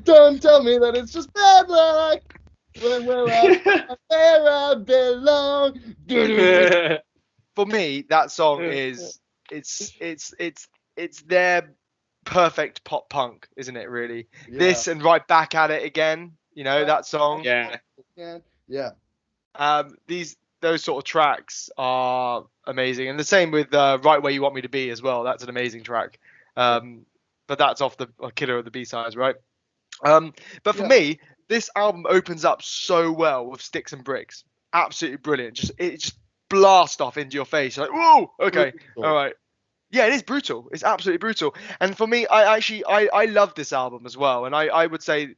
Don't tell me that it's just bad luck. When we're out where I belong. For me, that song is it's their perfect pop punk, isn't it? Really, this and Right Back at It Again. You know that song. Yeah. Those sort of tracks are amazing, and the same with Right Where You Want Me to Be as well. That's an amazing track. But that's off the Killer of the B-sides, right? But for me, this album opens up so well with Sticks and Bricks. Absolutely brilliant. It just blast off into your face. You're like, whoa, okay, all right. Yeah, it is brutal. It's absolutely brutal. And for me, I love this album as well. And I would say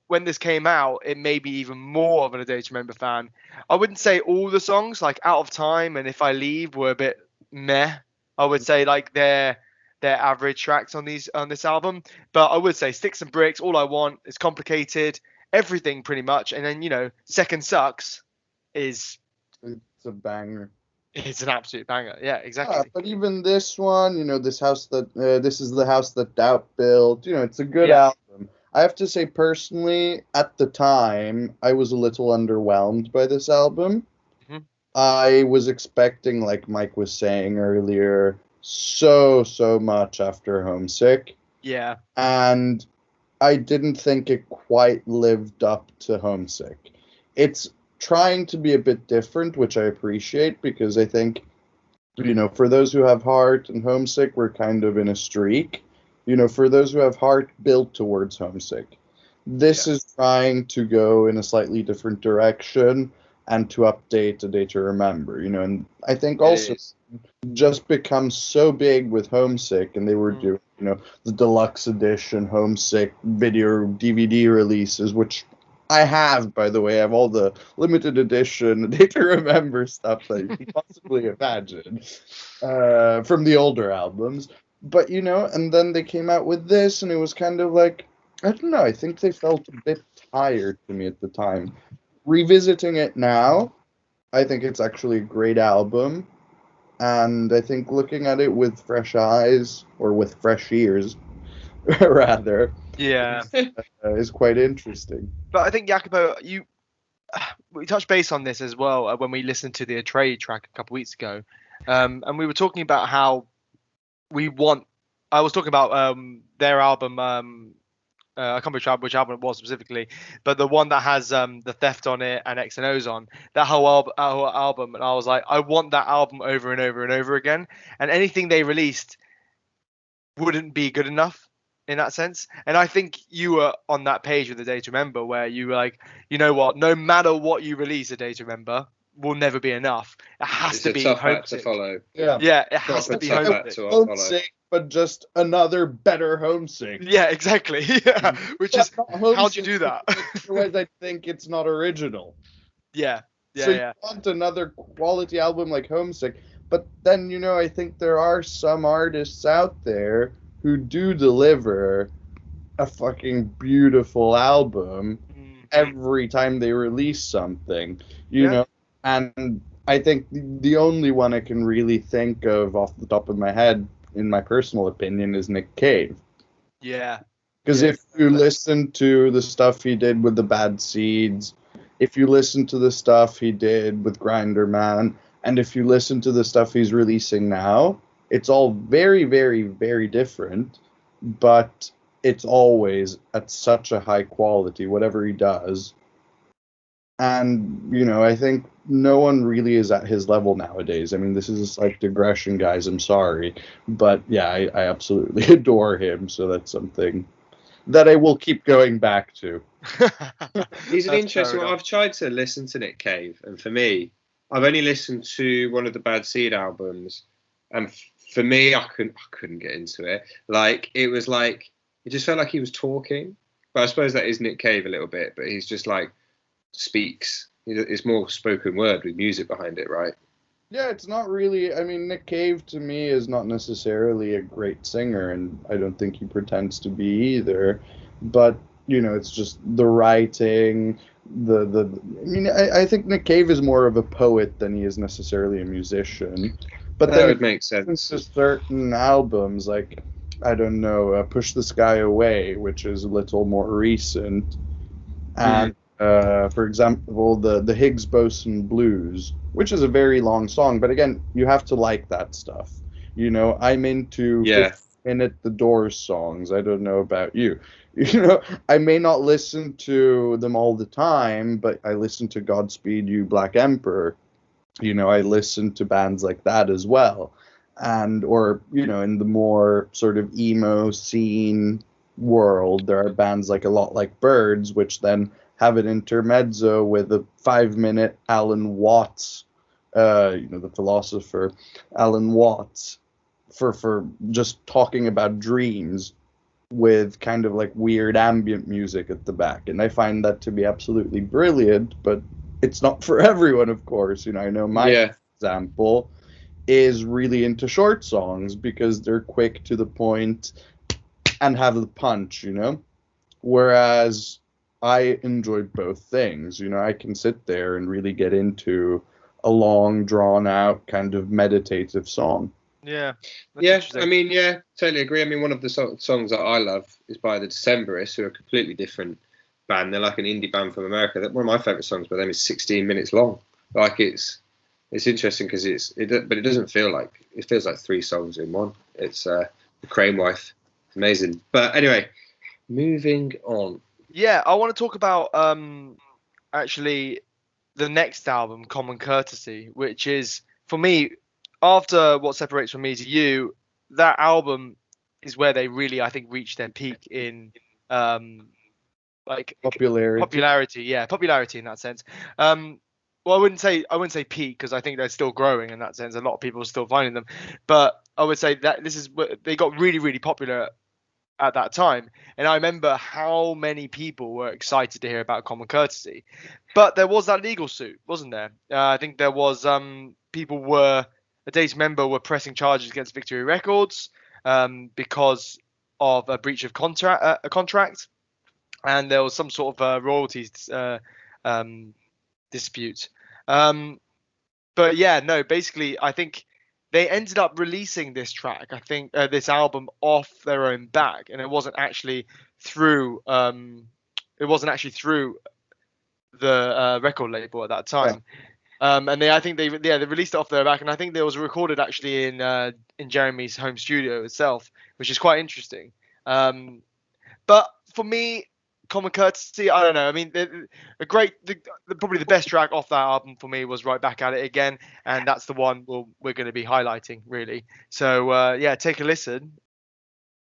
when this came out, it made me even more of an A Day to Remember fan. I wouldn't say all the songs, like Out of Time and If I Leave, were a bit meh. I would say like they're average tracks on this album. But I would say Sticks and Bricks, All I Want, Is Complicated, everything pretty much. And then, Second Sucks is... It's a banger. It's an absolute banger. Yeah, exactly. But even this one, this is the house that Doubt built. It's a good album. I have to say, personally, at the time, I was a little underwhelmed by this album. Mm-hmm. I was expecting, like Mike was saying earlier, so much after Homesick. Yeah. And I didn't think it quite lived up to Homesick. It's trying to be a bit different, which I appreciate, because I think, for those who have Heart and Homesick, we're kind of in a streak. For those who have Heart, built towards Homesick. This is trying to go in a slightly different direction and to update A Day to Remember, and I think also just become so big with Homesick, and they were doing, the deluxe edition Homesick video DVD releases, which I have, by the way. I have all the limited edition A Day to Remember stuff that you can possibly imagine from the older albums. But, and then they came out with this, and it was kind of like, I don't know, I think they felt a bit tired to me at the time. Revisiting it now, I think it's actually a great album. And I think looking at it with fresh eyes, or with fresh ears, rather, is quite interesting. But I think, Jacopo, we touched base on this as well when we listened to the Atreyu track a couple of weeks ago. And we were talking about how I was talking about their album, I can't remember which album it was specifically, but the one that has the Theft on it and X and O's on, that whole album, and I was like, I want that album over and over and over again, and anything they released wouldn't be good enough in that sense. And I think you were on that page with A Day to Remember, where you were like, you know what, no matter what you release, A Day to Remember will never be enough. It has to be tough act Homesick to follow. Yeah, it has to be Homesick, but just another better Homesick. Yeah, exactly. Yeah, which is how'd you do that? Otherwise, I think it's not original. Yeah. So you want another quality album like Homesick, but then I think there are some artists out there who do deliver a fucking beautiful album every time they release something. You know. And I think the only one I can really think of off the top of my head, in my personal opinion, is Nick Cave. Yeah. Because if you listen to the stuff he did with the Bad Seeds, if you listen to the stuff he did with Grinder Man, and if you listen to the stuff he's releasing now, it's all very, very, very different, but it's always at such a high quality, whatever he does. And, I think no one really is at his level nowadays. I mean, this is a slight digression, guys. I'm sorry. But, yeah, I absolutely adore him. So that's something that I will keep going back to. He's an interesting one. I've tried to listen to Nick Cave. And for me, I've only listened to one of the Bad Seed albums. And for me, I couldn't get into it. Like, it just felt like he was talking. But I suppose that is Nick Cave a little bit. But he's just like, speaks. It's more spoken word with music behind it, right? Yeah, it's not really. I mean, Nick Cave to me is not necessarily a great singer, and I don't think he pretends to be either. But it's just the writing. I think Nick Cave is more of a poet than he is necessarily a musician. But that would make sense. To certain albums, like I don't know, Push the Sky Away, which is a little more recent. And for example, the Higgs Boson Blues, which is a very long song, but again, you have to like that stuff. You know, I'm into 50-minute The Doors songs. I don't know about you. You know, I may not listen to them all the time, but I listen to Godspeed You Black Emperor. You know, I listen to bands like that as well. And, or, you know, in the more sort of emo scene world, there are bands like A Lot Like Birds, which then have an intermezzo with a 5-minute Alan Watts, you know, the philosopher Alan Watts, for just talking about dreams with kind of like weird ambient music at the back. And I find that to be absolutely brilliant, but it's not for everyone, of course. You know, I know my example is really into short songs because they're quick to the point and have the punch, you know? Whereas I enjoy both things. You know, I can sit there and really get into a long, drawn-out kind of meditative song. Yeah. I mean, totally agree. I mean, one of the songs that I love is by the Decemberists, who are a completely different band. They're like an indie band from America. One of my favourite songs by them is 16 minutes long. Like, it's interesting because but it doesn't feel like, it feels like 3 songs in one. It's The Crane Wife. It's amazing. But anyway, moving on. Yeah, I want to talk about actually the next album, Common Courtesy, which is, for me, after What Separates From Me to You, that album is where they really, I think, reached their peak in like popularity. Yeah, popularity in that sense. Well, I wouldn't say peak, because I think they're still growing in that sense. A lot of people are still finding them, but I would say that this is where they got really, really popular at that time. And I remember how many people were excited to hear about Common Courtesy, but there was that legal suit, wasn't there? I think there was people were, a Days member were pressing charges against Victory Records because of a breach of contract, and there was some sort of royalties dispute. But yeah, no, basically, I think they ended up releasing this track, I think, this album off their own back, and it wasn't actually through the record label at that time. And I think they released it off their back, and I think it was recorded actually in Jeremy's home studio itself, which is quite interesting. But for me, Common Courtesy, I don't know. I mean, probably the best track off that album for me was Right Back at It Again, and that's the one we're going to be highlighting, really. So yeah, take a listen,